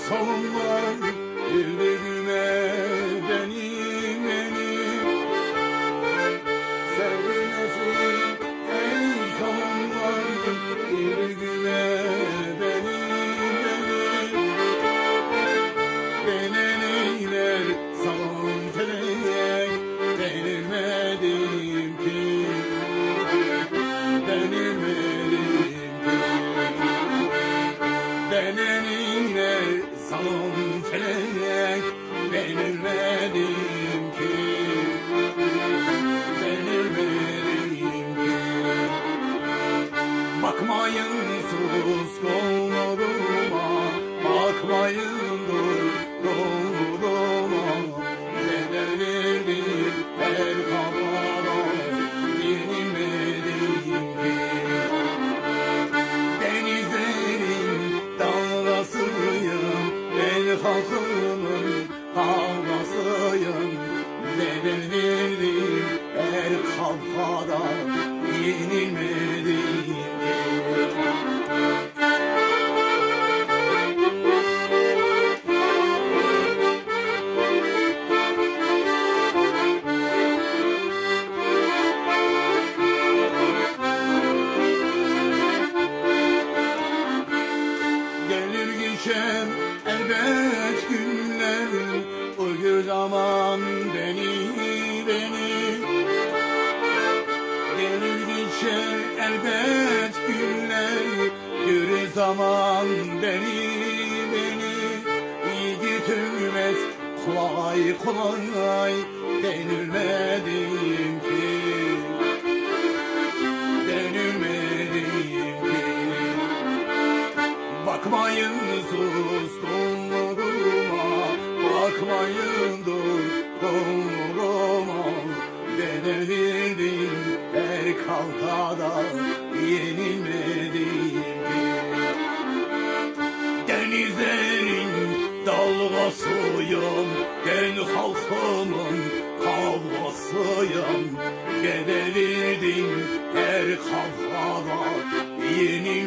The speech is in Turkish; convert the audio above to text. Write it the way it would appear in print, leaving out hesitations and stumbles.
savunmam yüreğime benim sevmesin en savunmam yüreğime benim beni neyler salon felek denilmedim ki denenine salon felek denilmedim ki bakmayın sus kollarıma bakmayın dur kollarıma denilmedim her kafana yenilmedim ki ben halkımın havasıyım denildim her kafada yenilmedim gelir geçer elbet günler uyur zaman beni gelir geçer elbet günler yürü zaman beni iyi götürmez kolay denilmedim ki bakmayın sus kollarıma bakmayın dur kollarıma denildim her kavgada yenilmedim denizlerin dalgasıyım ben halkımın kavgasıyım denildim her kavgada yenilmedim